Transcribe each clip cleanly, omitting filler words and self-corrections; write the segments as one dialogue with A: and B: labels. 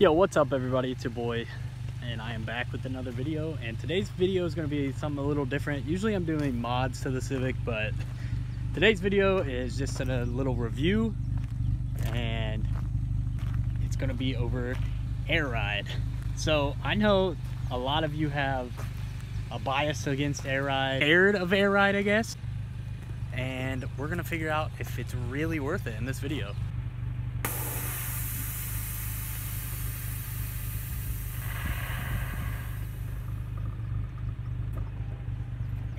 A: Yo, what's up everybody? It's your boy and I am back with another video, and today's video is going to be something a little different. Usually I'm doing mods to the Civic, but today's video is just a little review, and it's going to be over air ride. So I know a lot of you have a bias against air ride, scared of air ride I guess, and we're going to figure out if it's really worth it in this video.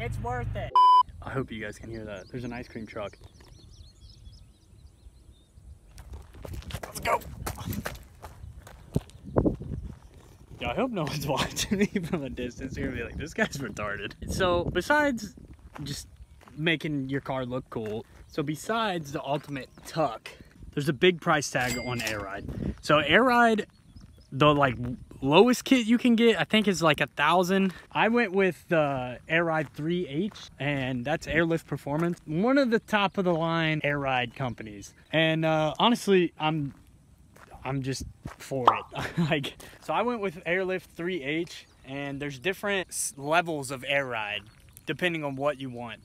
A: It's worth it. I hope you guys can hear that. There's an ice cream truck. Let's go. Yeah, I hope no one's watching me from a distance. You're gonna be like, this guy's retarded. So besides just making your car look cool, so besides the ultimate tuck, there's a big price tag on air ride. So air ride, the lowest kit you can get, I think, is like $1,000. I went with the Air Ride 3H, and that's Airlift Performance, one of the top of the line air ride companies. And honestly, I'm just for it. So I went with Airlift 3H, and there's different levels of air ride depending on what you want.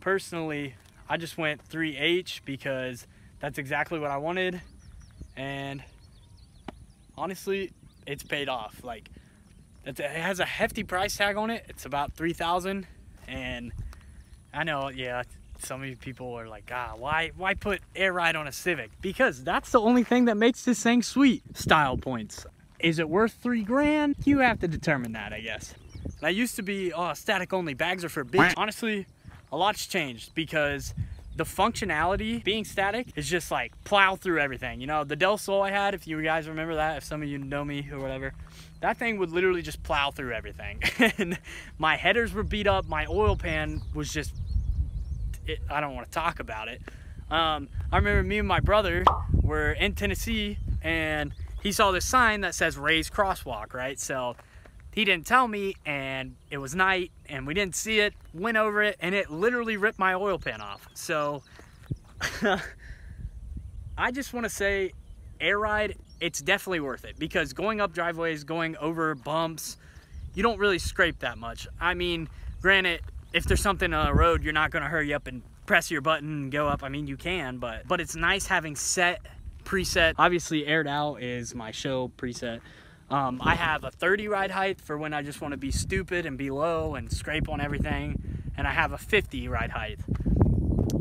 A: Personally, I just went 3H because that's exactly what I wanted, and honestly, it's paid off. It has a hefty price tag on it. It's about $3,000, and I know, yeah, some of you people are like, why put air ride on a Civic? Because that's the only thing that makes this thing sweet. Style points. Is it worth $3 grand? You have to determine that, I guess. And I used to be, static only, bags are for bitch. Honestly, a lot's changed because the functionality being static is just like plow through everything. You know, the Del Sol I had, if you guys remember that, if some of you know me or whatever, that thing would literally just plow through everything. And my headers were beat up. My oil pan was just, I don't want to talk about it. I remember me and my brother were in Tennessee, and he saw this sign that says raised crosswalk, right? So he didn't tell me, and it was night, and we didn't see it, went over it, and it literally ripped my oil pan off. So I just want to say, air ride, it's definitely worth it, because going up driveways, going over bumps, you don't really scrape that much. I mean, granted, if there's something on the road, you're not going to hurry up and press your button and go up. I mean, you can, but it's nice having preset. Obviously, aired out is my show preset. I have a 30 ride height for when I just want to be stupid and be low and scrape on everything. And I have a 50 ride height.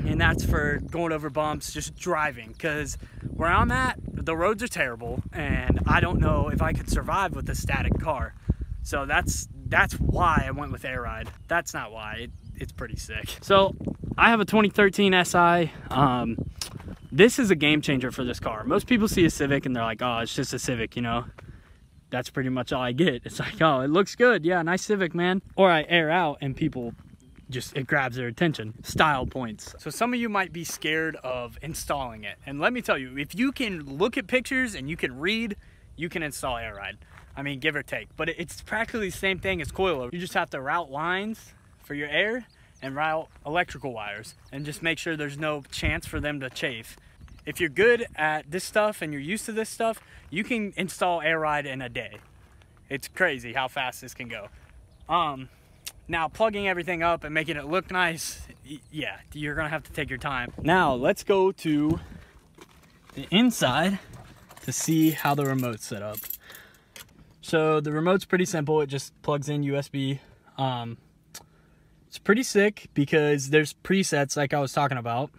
A: And that's for going over bumps, just driving. Because where I'm at, the roads are terrible. And I don't know if I could survive with a static car. So that's why I went with air ride. That's not why. It's pretty sick. So I have a 2013 SI. This is a game changer for this car. Most people see a Civic and they're like, oh, it's just a Civic, you know. That's pretty much all I get. It's like, oh, it looks good. Yeah, nice Civic, man. Or I air out and people just, it grabs their attention. Style points. So some of you might be scared of installing it. And let me tell you, if you can look at pictures and you can read, you can install air ride. I mean, give or take. But it's practically the same thing as coilover. You just have to route lines for your air and route electrical wires and just make sure there's no chance for them to chafe. If you're good at this stuff and you're used to this stuff, you can install air ride in a day. It's crazy how fast this can go. Now plugging everything up and making it look nice, yeah, you're gonna have to take your time. Now let's go to the inside to see how the remote's set up. So the remote's pretty simple. It just plugs in USB. It's pretty sick because there's presets like I was talking about.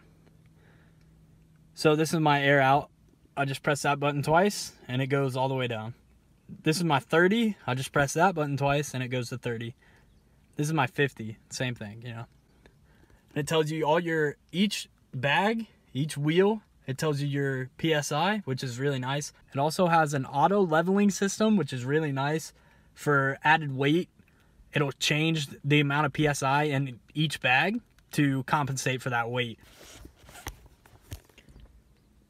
A: So this is my air out. I just press that button twice and it goes all the way down. This is my 30. I just press that button twice and it goes to 30. This is my 50. Same thing, you know. And it tells you all your, each bag, each wheel, it tells you your PSI, which is really nice. It also has an auto leveling system, which is really nice for added weight. It'll change the amount of PSI in each bag to compensate for that weight.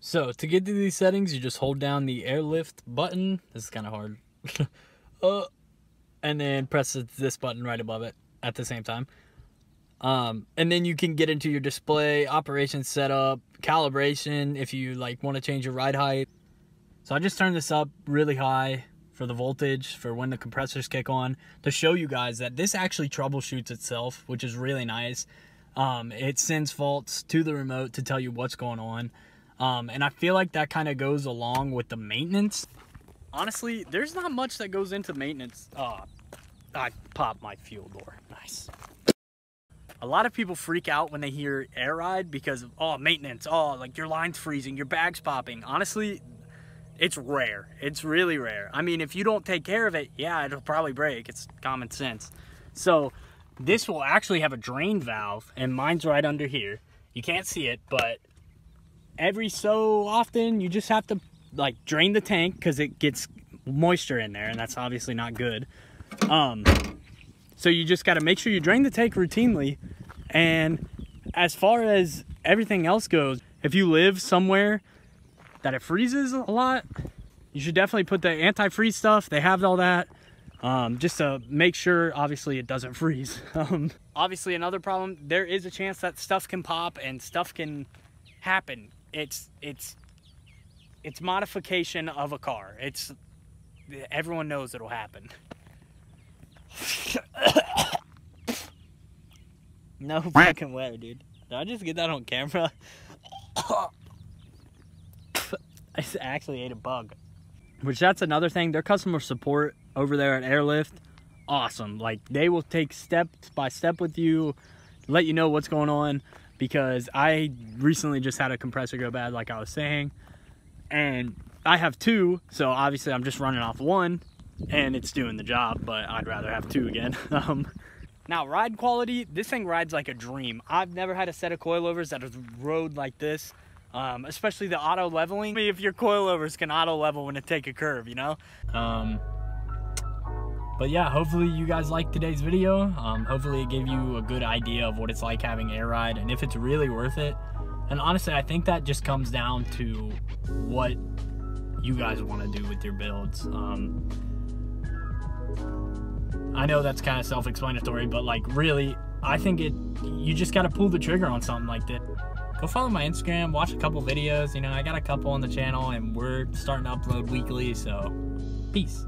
A: So to get to these settings, you just hold down the airlift button. This is kind of hard. And then press this button right above it at the same time. And then you can get into your display, operation setup, calibration, if you want to change your ride height. So I just turned this up really high for the voltage for when the compressors kick on to show you guys that this actually troubleshoots itself, which is really nice. It sends faults to the remote to tell you what's going on. And I feel like that kind of goes along with the maintenance. Honestly, there's not much that goes into maintenance. I popped my fuel door. Nice. A lot of people freak out when they hear air ride because of, oh, maintenance. Oh, like your line's freezing, your bag's popping. Honestly, it's rare. It's really rare. I mean, if you don't take care of it, yeah, it'll probably break. It's common sense. So this will actually have a drain valve, and mine's right under here. You can't see it, but every so often you just have to like drain the tank because it gets moisture in there, and that's obviously not good. So you just got to make sure you drain the tank routinely. And as far as everything else goes, if you live somewhere that it freezes a lot, you should definitely put the anti-freeze stuff. They have all that, just to make sure obviously it doesn't freeze. Obviously another problem, there is a chance that stuff can pop and stuff can happen. It's modification of a car. Everyone knows it'll happen. No fucking way, dude. Did I just get that on camera? I actually ate a bug. Which, that's another thing. Their customer support over there at Airlift, awesome. Like, they will take step by step with you, let you know what's going on. Because I recently just had a compressor go bad, like I was saying. And I have two, so obviously I'm just running off one. And it's doing the job, but I'd rather have two again. Now, ride quality, this thing rides like a dream. I've never had a set of coilovers that have rode like this, especially the auto leveling. If your coilovers can auto level when it take a curve, you know? But yeah, hopefully you guys liked today's video. Hopefully it gave you a good idea of what it's like having air ride and if it's really worth it. And honestly, I think that just comes down to what you guys want to do with your builds. I know that's kind of self-explanatory, but like really, I think you just got to pull the trigger on something like that. Go follow my Instagram, watch a couple videos. You know, I got a couple on the channel and we're starting to upload weekly, so peace.